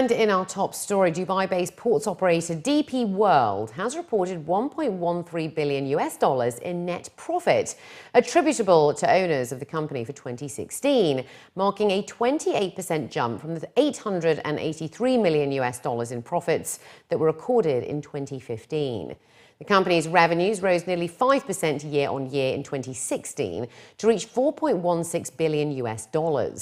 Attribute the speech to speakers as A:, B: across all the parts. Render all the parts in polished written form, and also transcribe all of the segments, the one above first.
A: And in our top story, Dubai-based ports operator DP World has reported $1.13 billion in net profit attributable to owners of the company for 2016, marking a 28% jump from the $883 million in profits that were recorded in 2015. The company's revenues rose nearly 5% year-on-year in 2016 to reach $4.16 billion.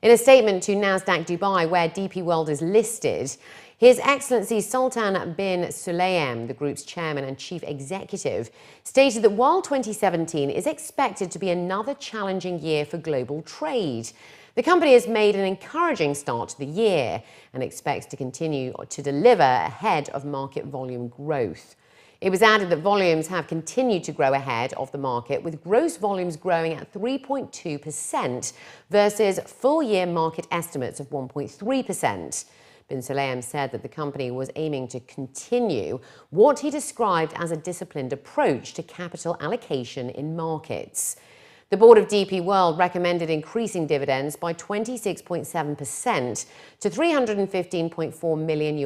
A: In a statement to Nasdaq Dubai, where DP World is listed, His Excellency Sultan bin Sulayem, the group's chairman and chief executive, stated that while 2017 is expected to be another challenging year for global trade, the company has made an encouraging start to the year and expects to continue to deliver ahead of market volume growth. It was added that volumes have continued to grow ahead of the market, with gross volumes growing at 3.2% versus full-year market estimates of 1.3%. Bin Sulayem said that the company was aiming to continue what he described as a disciplined approach to capital allocation in markets. The board of DP World recommended increasing dividends by 26.7% to $315.4 million,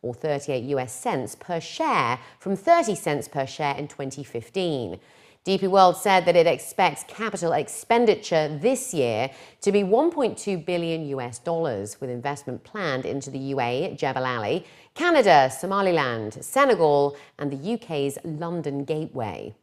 A: or 38 US cents per share, from 30 cents per share in 2015. DP World said that it expects capital expenditure this year to be $1.2 billion, with investment planned into the UAE, Jebel Ali, Canada, Somaliland, Senegal, and the UK's London Gateway.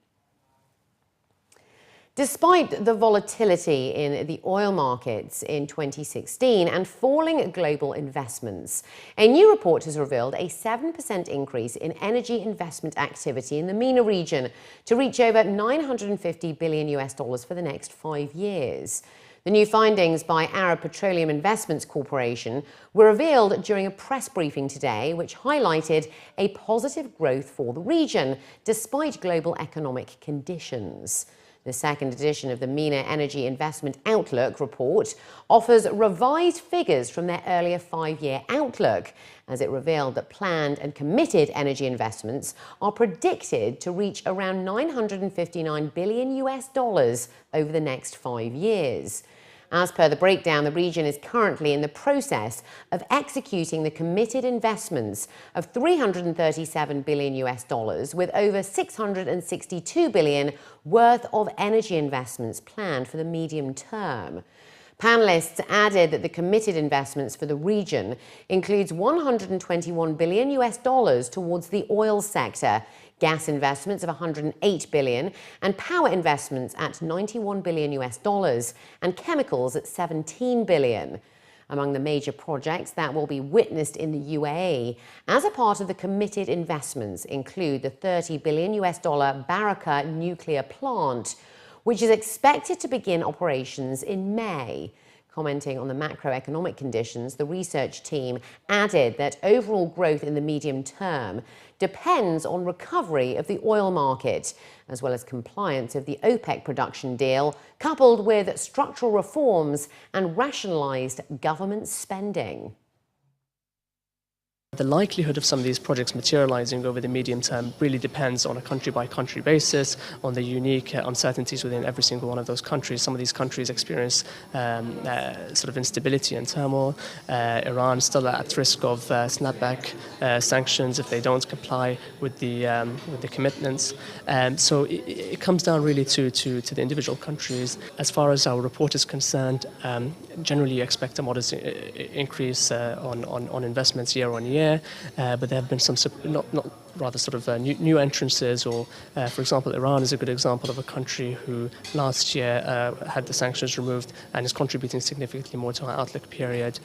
A: Despite the volatility in the oil markets in 2016 and falling global investments, a new report has revealed a 7% increase in energy investment activity in the MENA region to reach over $950 billion for the next 5 years. The new findings by Arab Petroleum Investments Corporation were revealed during a press briefing today, which highlighted a positive growth for the region despite global economic conditions. The second edition of the MENA Energy Investment Outlook report offers revised figures from their earlier 5-year outlook, as it revealed that planned and committed energy investments are predicted to reach around $959 billion over the next 5 years. As per the breakdown, the region is currently in the process of executing the committed investments of $337 billion, with over $662 billion worth of energy investments planned for the medium term. Panelists added that the committed investments for the region includes $121 billion towards the oil sector, gas investments of $108 billion, and power investments at $91 billion, and chemicals at $17 billion. Among the major projects that will be witnessed in the UAE as a part of the committed investments include the $30 billion Baraka nuclear plant, which is expected to begin operations in May. Commenting on the macroeconomic conditions, the research team added that overall growth in the medium term depends on recovery of the oil market, as well as compliance of the OPEC production deal, coupled with structural reforms and rationalized government spending.
B: The likelihood of some of these projects materializing over the medium term really depends on a country-by-country basis, on the unique uncertainties within every single one of those countries. Some of these countries experience sort of instability and turmoil. Iran is still at risk of snapback sanctions if they don't comply with the commitments. So it comes down really to the individual countries. As far as our report is concerned, generally you expect a modest increase on investments year on year. But there have been some new entrances, or for example, Iran is a good example of a country who last year had the sanctions removed and is contributing significantly more to our outlook period.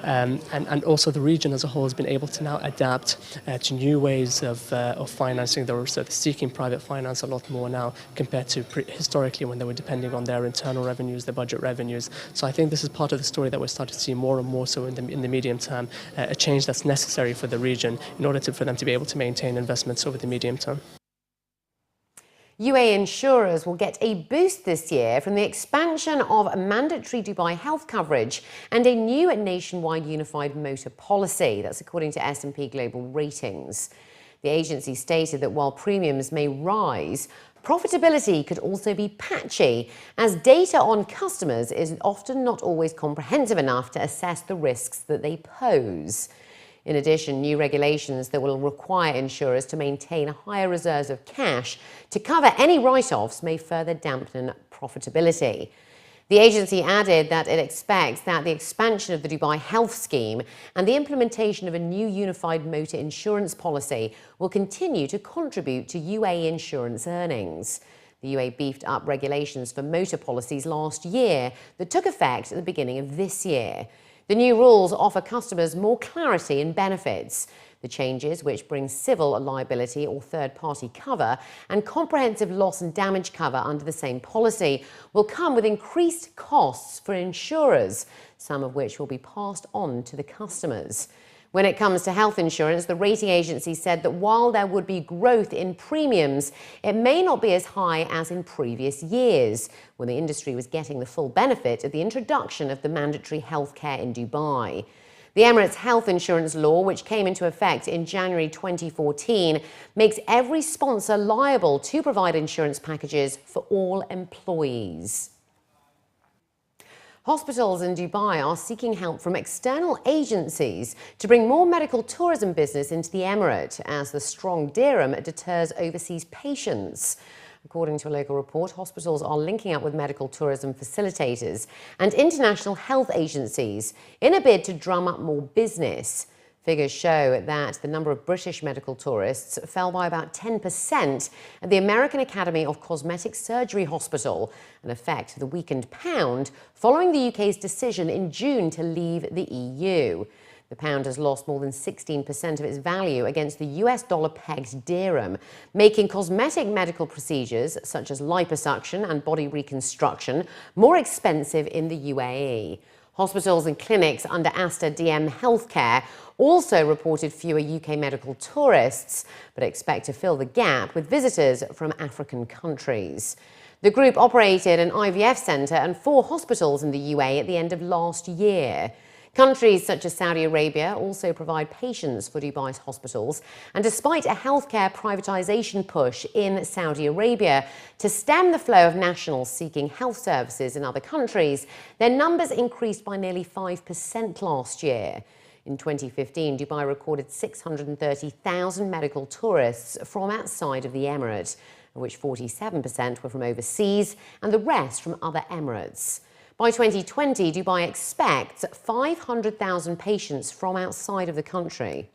B: And also the region as a whole has been able to now adapt to new ways of financing. They're seeking private finance a lot more now compared to historically when they were depending on their internal revenues, their budget revenues. So I think this is part of the story that we're starting to see more and more so in the medium term, a change that's necessary for the region in order for them to be able to maintain investments over the medium term.
A: UAE insurers will get a boost this year from the expansion of mandatory Dubai health coverage and a new nationwide unified motor policy. That's according to S&P Global Ratings. The agency stated that while premiums may rise, profitability could also be patchy, as data on customers is often not always comprehensive enough to assess the risks that they pose. In addition, new regulations that will require insurers to maintain higher reserves of cash to cover any write-offs may further dampen profitability. The agency added that it expects that the expansion of the Dubai Health Scheme and the implementation of a new unified motor insurance policy will continue to contribute to UAE insurance earnings. The UAE beefed up regulations for motor policies last year that took effect at the beginning of this year. The new rules offer customers more clarity and benefits. The changes, which bring civil liability or third-party cover and comprehensive loss and damage cover under the same policy, will come with increased costs for insurers, some of which will be passed on to the customers. When it comes to health insurance, the rating agency said that while there would be growth in premiums, it may not be as high as in previous years, when the industry was getting the full benefit of the introduction of the mandatory healthcare in Dubai. The Emirates health insurance law, which came into effect in January 2014, makes every sponsor liable to provide insurance packages for all employees. Hospitals in Dubai are seeking help from external agencies to bring more medical tourism business into the emirate, as the strong dirham deters overseas patients. According to a local report, hospitals are linking up with medical tourism facilitators and international health agencies in a bid to drum up more business. Figures show that the number of British medical tourists fell by about 10% at the American Academy of Cosmetic Surgery Hospital, an effect of the weakened pound following the UK's decision in June to leave the EU. The pound has lost more than 16% of its value against the US dollar-pegged dirham, making cosmetic medical procedures such as liposuction and body reconstruction more expensive in the UAE. Hospitals and clinics under Asta DM Healthcare also reported fewer UK medical tourists, but expect to fill the gap with visitors from African countries. The group operated an IVF centre and 4 hospitals in the UAE at the end of last year. Countries such as Saudi Arabia also provide patients for Dubai's hospitals, and despite a healthcare privatisation push in Saudi Arabia to stem the flow of nationals seeking health services in other countries, their numbers increased by nearly 5% last year. In 2015, Dubai recorded 630,000 medical tourists from outside of the emirate, of which 47% were from overseas and the rest from other emirates. By 2020, Dubai expects 500,000 patients from outside of the country.